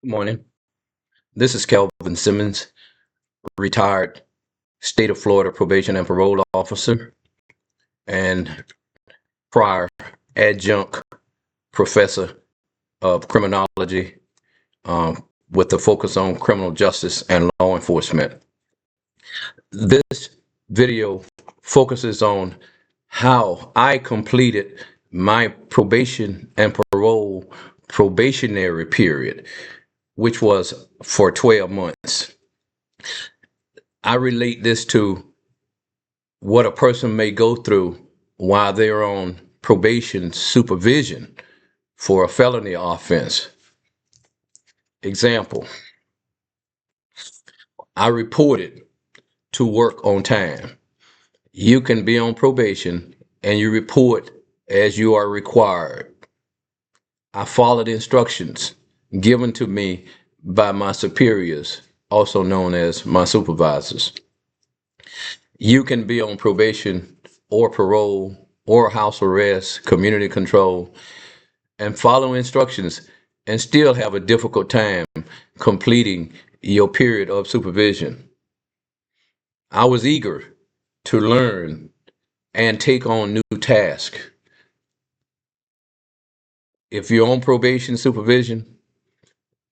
Good morning. This is Kelvin Simmons, retired state of Florida probation and parole officer and prior adjunct professor of criminology with a focus on criminal justice and law enforcement. This video focuses on how I completed my probation and parole probationary period, which was for 12 months. I relate this to what a person may go through while they're on probation supervision for a felony offense. Example, I reported to work on time. You can be on probation and you report as you are required. I followed instructions given to me by my superiors, also known as my supervisors. You can be on probation or parole or house arrest, community control, and follow instructions and still have a difficult time completing your period of supervision. I was eager to learn and take on new tasks. If you're on probation supervision,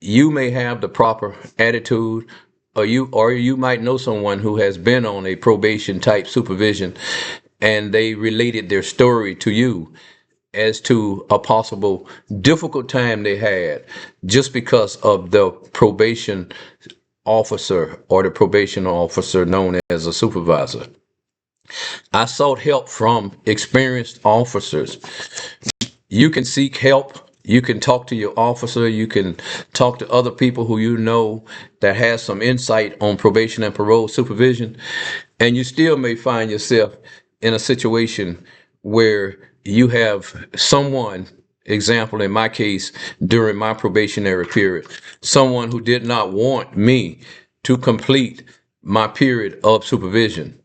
you may have the proper attitude, or you might know someone who has been on a probation type supervision and they related their story to you as to a possible difficult time they had just because of the probation officer or the probation officer known as a supervisor. I sought help from experienced officers. You can seek help. You can talk to your officer. You can talk to other people who you know that has some insight on probation and parole supervision. And you still may find yourself in a situation where you have someone, example in my case, during my probationary period, someone who did not want me to complete my period of supervision,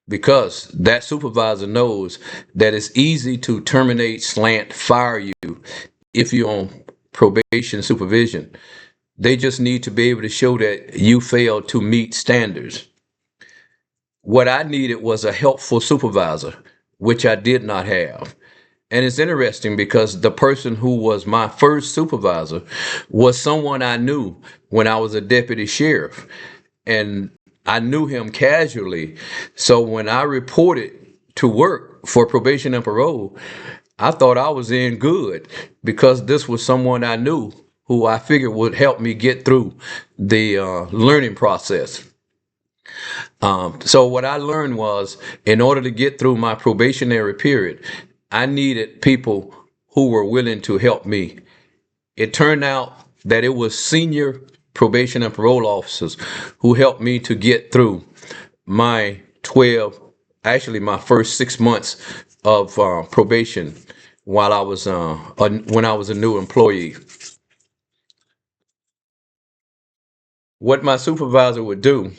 because that supervisor knows that it's easy to terminate, fire you if you're on probation supervision. They just need to be able to show that you failed to meet standards. What I needed was a helpful supervisor, which I did not have. And it's interesting because the person who was my first supervisor was someone I knew when I was a deputy sheriff. And I knew him casually. So when I reported to work for probation and parole, I thought I was in good because this was someone I knew who I figured would help me get through the learning process. So what I learned was, in order to get through my probationary period, I needed people who were willing to help me. It turned out that it was senior probation and parole officers who helped me to get through my my first 6 months of probation while I was when I was a new employee. What my supervisor would do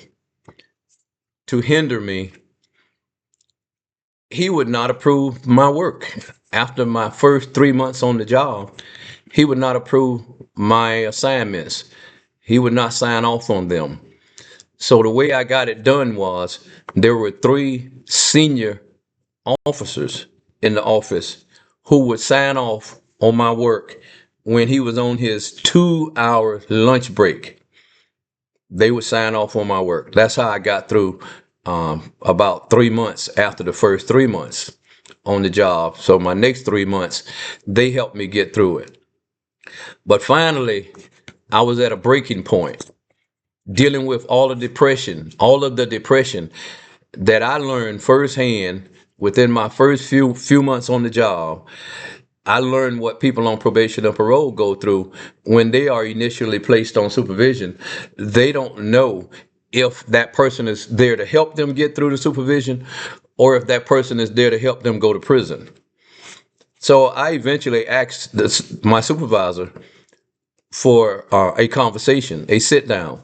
to hinder me, he would not approve my work. After my first 3 months on the job, he would not approve my assignments. He would not sign off on them. So the way I got it done was there were 3 senior officers in the office who would sign off on my work when he was on his 2-hour lunch break. They would sign off on my work. That's how I got through about 3 months after the first 3 months on the job. So my next 3 months, they helped me get through it. But finally, I was at a breaking point, dealing with all of the depression that I learned firsthand within my first few months on the job. I learned what people on probation and parole go through when they are initially placed on supervision. They don't know if that person is there to help them get through the supervision or if that person is there to help them go to prison. So I eventually asked my supervisor for a conversation, a sit down.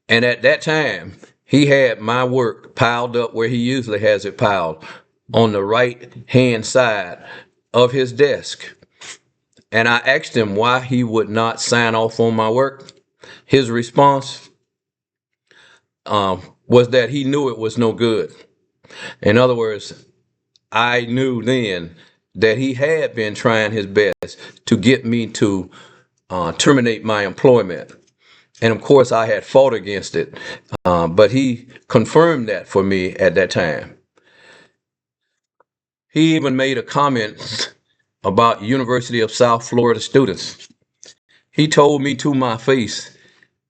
And at that time, he had my work piled up where he usually has it piled on the right hand side of his desk. And I asked him why he would not sign off on my work. His response was that he knew it was no good. In other words, I knew then that he had been trying his best to get me to terminate my employment. And of course, I had fought against it, but he confirmed that for me at that time. He even made a comment about University of South Florida students. He told me to my face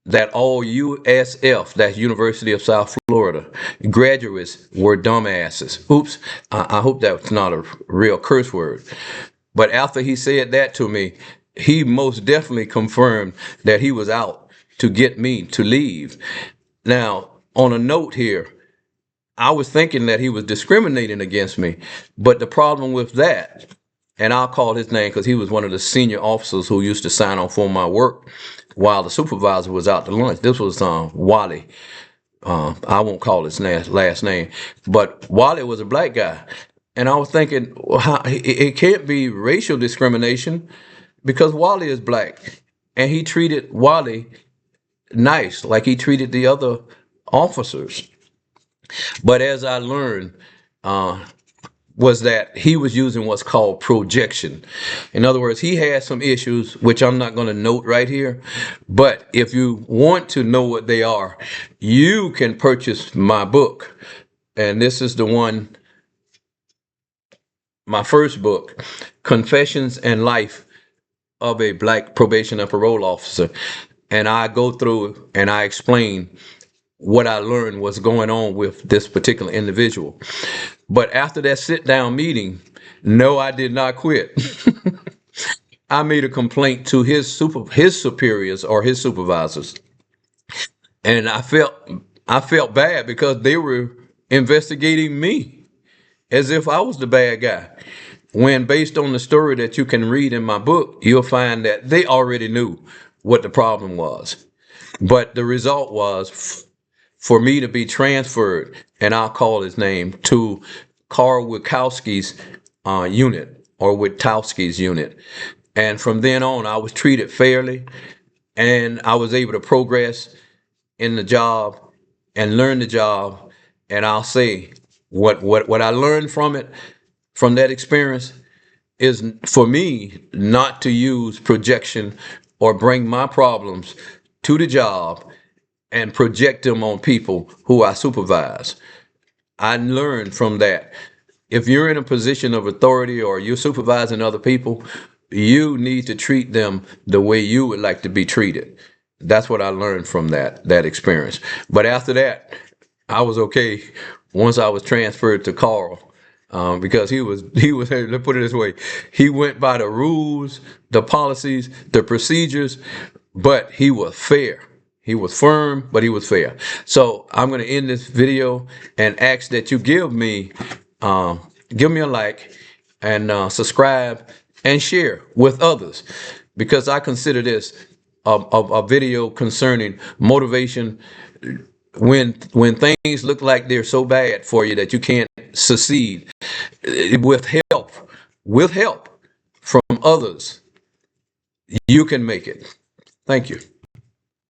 that all USF, that's University of South Florida, graduates were dumbasses. Oops, I hope that's not a real curse word. But after he said that to me, he most definitely confirmed that he was out to get me to leave. Now, on a note here, I was thinking that he was discriminating against me, but the problem with that, and I'll call his name because he was one of the senior officers who used to sign off on my work while the supervisor was out to lunch. This was Wally. I won't call his last name, but Wally was a black guy. And I was thinking, well, it can't be racial discrimination because Wally is black. And he treated Wally nice, like he treated the other officers. But as I learned, was that he was using what's called projection. In other words, he had some issues, which I'm not going to note right here. But if you want to know what they are, you can purchase my book. And this is the one, my first book, Confessions and Life of a Black Probation and Parole Officer. And I go through and I explain what I learned was going on with this particular individual. But after that sit down meeting, no, I did not quit. I made a complaint to his superiors or his supervisors. And I felt bad because they were investigating me as if I was the bad guy. When based on the story that you can read in my book, you'll find that they already knew what the problem was. But the result was for me to be transferred, and I'll call his name, to Carl Witkowski's unit, or Witkowski's unit. And from then on, I was treated fairly, and I was able to progress in the job and learn the job. And I'll say what I learned from it, from that experience, is for me not to use projection or bring my problems to the job and project them on people who I supervise. I learned from that. If you're in a position of authority or you're supervising other people, you need to treat them the way you would like to be treated. That's what I learned from that experience. But after that, I was okay once I was transferred to Carl. Because he was, let's put it this way, he went by the rules, the policies, the procedures, but he was fair. He was firm, but he was fair. So I'm going to end this video and ask that you give me a like and subscribe and share with others, because I consider this a video concerning motivation when things look like they're so bad for you that you can't succeed. With help from others, you can make it. Thank you.